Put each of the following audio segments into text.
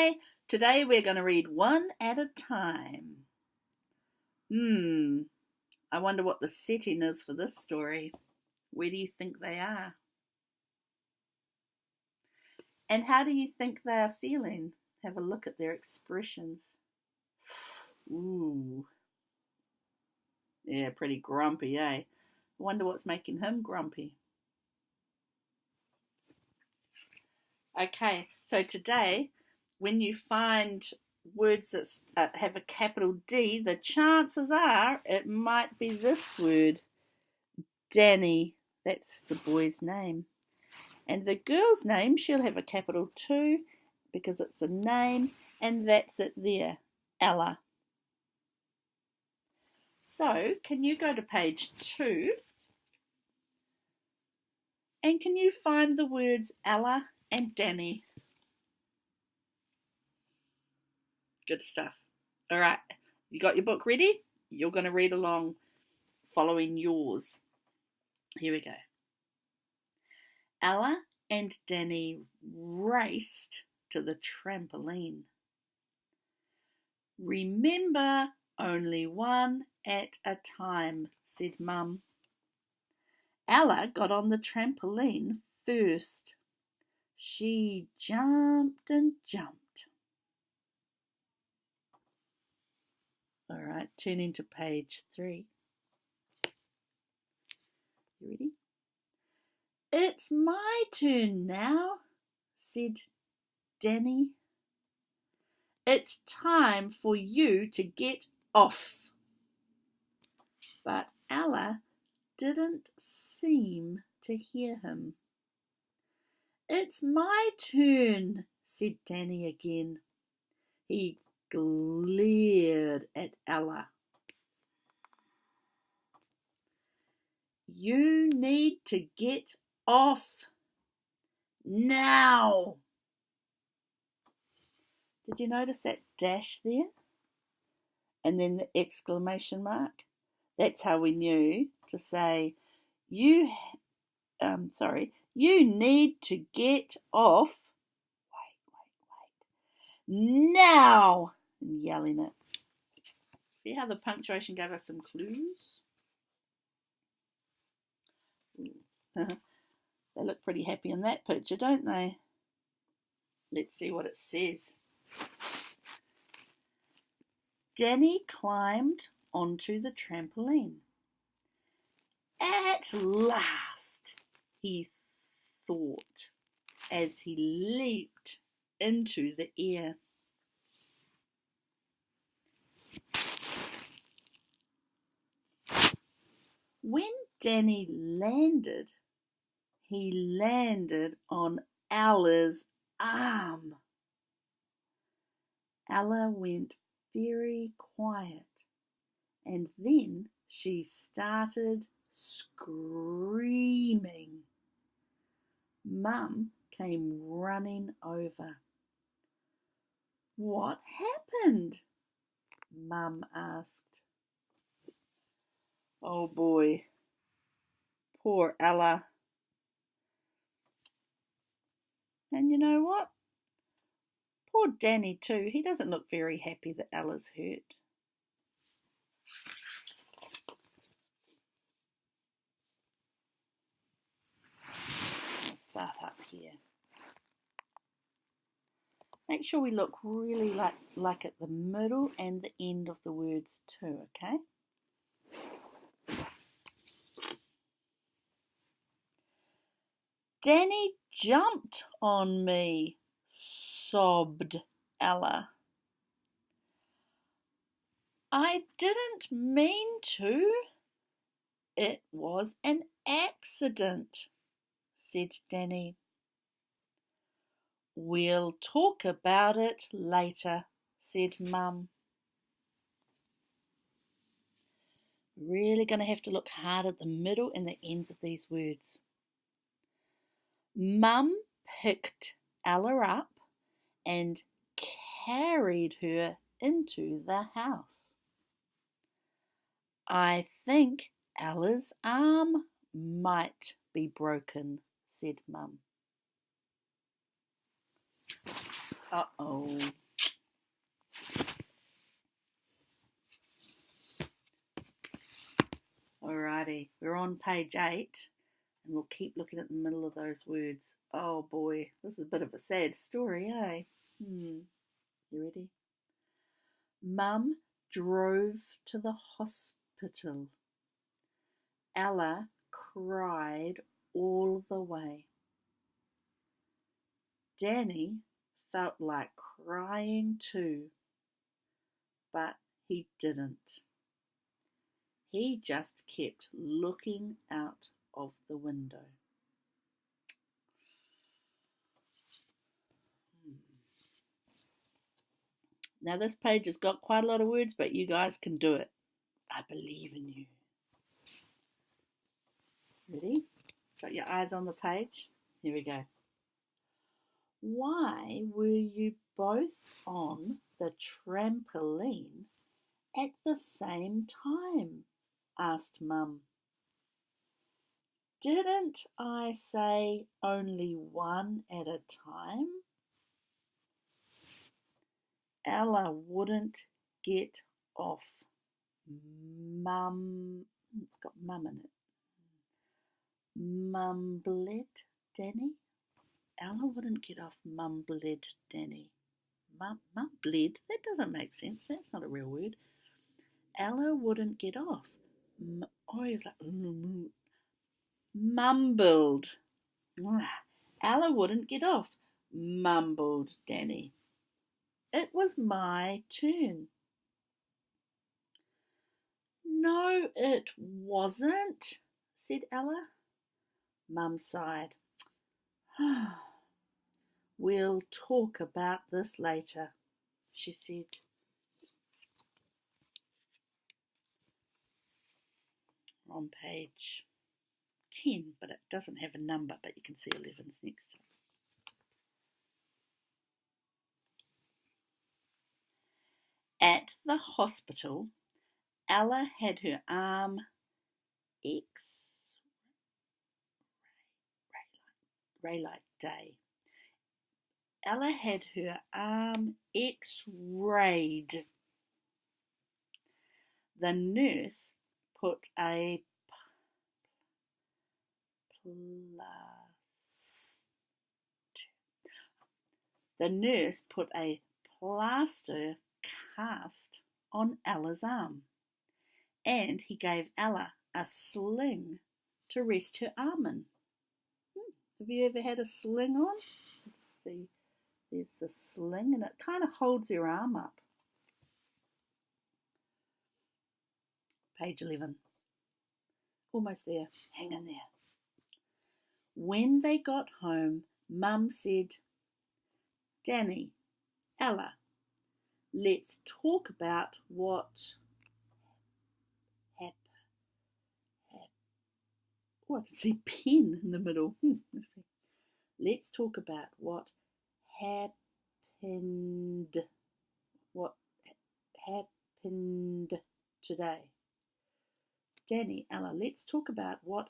Hi, today we're going to read one at a time. I wonder what the setting is for this story. Where do you think they are? And how do you think they are feeling? Have a look at their expressions. Ooh. Yeah, pretty grumpy, eh? I wonder what's making him grumpy. Okay, so today, when you find words that have a capital D, the chances are it might be this word, Danny. That's the boy's name. And the girl's name, she'll have a capital 2 because it's a name, and that's it there, Ella. So, can you go to page 2? And can you find the words Ella and Danny? Good stuff. All right, you got your book ready? You're going to read along following yours. Here we go. Ella and Danny raced to the trampoline. Remember, only one at a time, said Mum. Ella got on the trampoline first. She jumped and jumped. All right, turning to page 3. You ready? It's my turn now, said Danny. It's time for you to get off. But Ella didn't seem to hear him. It's my turn, said Danny again. He glared at Ella. You need to get off now. Did you notice that dash there? And then the exclamation mark? That's how we knew to say, you need to get off. Wait. Now! And yelling it. See how the punctuation gave us some clues? They look pretty happy in that picture, don't they? Let's see what it says. Danny climbed onto the trampoline. At last, he thought, as he leaped into the air. When Danny landed, he landed on Ella's arm. Ella went very quiet, and then she started screaming. Mum came running over. What happened? Mum asked. Oh boy, poor Ella. And you know what? Poor Danny too. He doesn't look very happy that Ella's hurt. Let's start up here. Make sure we look really like at the middle and the end of the words too, okay? Danny jumped on me, sobbed Ella. I didn't mean to. It was an accident, said Danny. We'll talk about it later, said Mum. Really going to have to look hard at the middle and the ends of these words. Mum picked Ella up and carried her into the house. I think Ella's arm might be broken, said Mum. Uh-oh. Alrighty, we're on page 8, and we'll keep looking at the middle of those words. Oh boy, this is a bit of a sad story, eh? You ready? Mum drove to the hospital. Ella cried all the way. Danny felt like crying too, but he didn't. He just kept looking out of the window. Now this page has got quite a lot of words, but you guys can do it. I believe in you. Ready? Got your eyes on the page? Here we go. Why were you both on the trampoline at the same time? Asked Mum. Didn't I say only one at a time? Ella wouldn't get off. Mum, it's got Mum in it. Mumbled Danny? Ella wouldn't get off, mumbled Danny. Mumbled? That doesn't make sense. That's not a real word. Ella wouldn't get off. He's like, mumbled. Ella wouldn't get off, mumbled Danny. It was my turn. No, it wasn't, said Ella. Mum sighed. We'll talk about this later, she said. On page 10, but it doesn't have a number, but you can see 11's next to it. At the hospital, Ella had her arm X-ray like day. Ella had her arm X-rayed. The nurse put a plaster cast on Ella's arm, and he gave Ella a sling to rest her arm in. Have you ever had a sling on? Let's see, there's the sling, and it kind of holds your arm up. Page 11. Almost there. Hang in there. When they got home, Mum said, Danny, Ella, let's talk about what I can see pen in the middle. Let's talk about what happened. What happened today? Danny, Ella, let's talk about what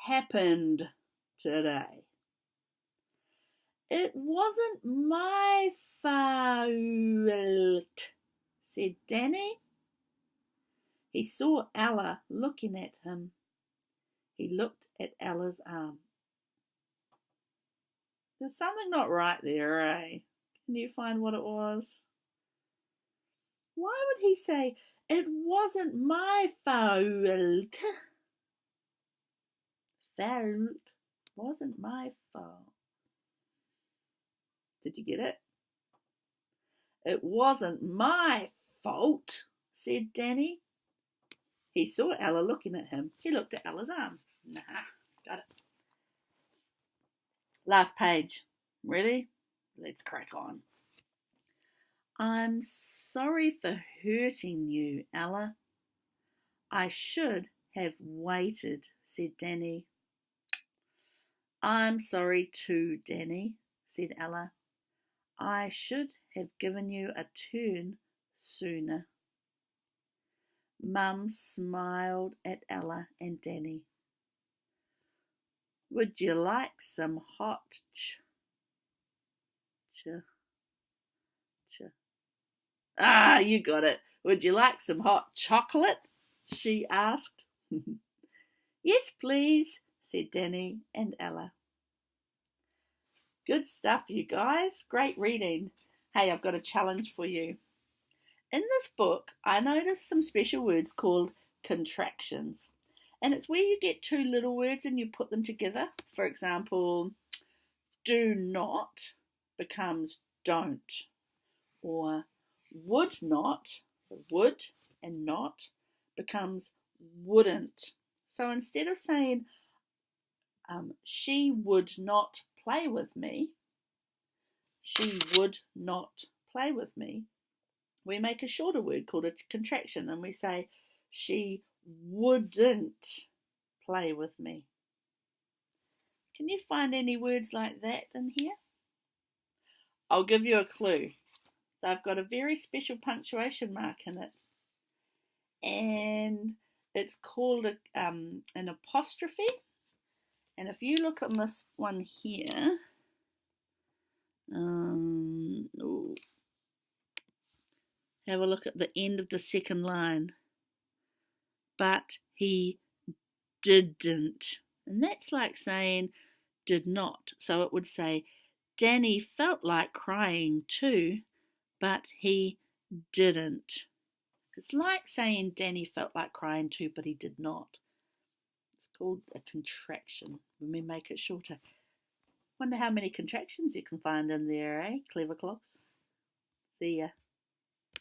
happened today. It wasn't my fault, said Danny. He saw Ella looking at him. He looked at Ella's arm. There's something not right there, eh? Can you find what it was? Why would he say, it wasn't my fault? Fault wasn't my fault. Did you get it? It wasn't my fault, said Danny. He saw Ella looking at him. He looked at Ella's arm. Nah, got it. Last page. Ready? Let's crack on. I'm sorry for hurting you, Ella. I should have waited, said Danny. I'm sorry too, Danny, said Ella. I should have given you a turn sooner. Mum smiled at Ella and Danny. Would you like some hot Ch. Ch. Ah, you got it. Would you like some hot chocolate? She asked. Yes, please, said Danny and Ella. Good stuff, you guys. Great reading. Hey, I've got a challenge for you. In this book, I noticed some special words called contractions. And it's where you get two little words and you put them together. For example, do not becomes don't. Or would not, would and not, becomes wouldn't. So instead of saying she would not play with me, she would not play with me, we make a shorter word called a contraction and we say she wouldn't play with me. Can you find any words like that in here? I'll give you a clue. They've got a very special punctuation mark in it. And it's called an apostrophe. And if you look on this one here, have a look at the end of the second line. But he didn't. And that's like saying did not. So it would say, Danny felt like crying too, but he didn't. It's like saying Danny felt like crying too, but he did not. It's called a contraction when we make it shorter. Wonder how many contractions you can find in there, eh? Clever clocks. See ya.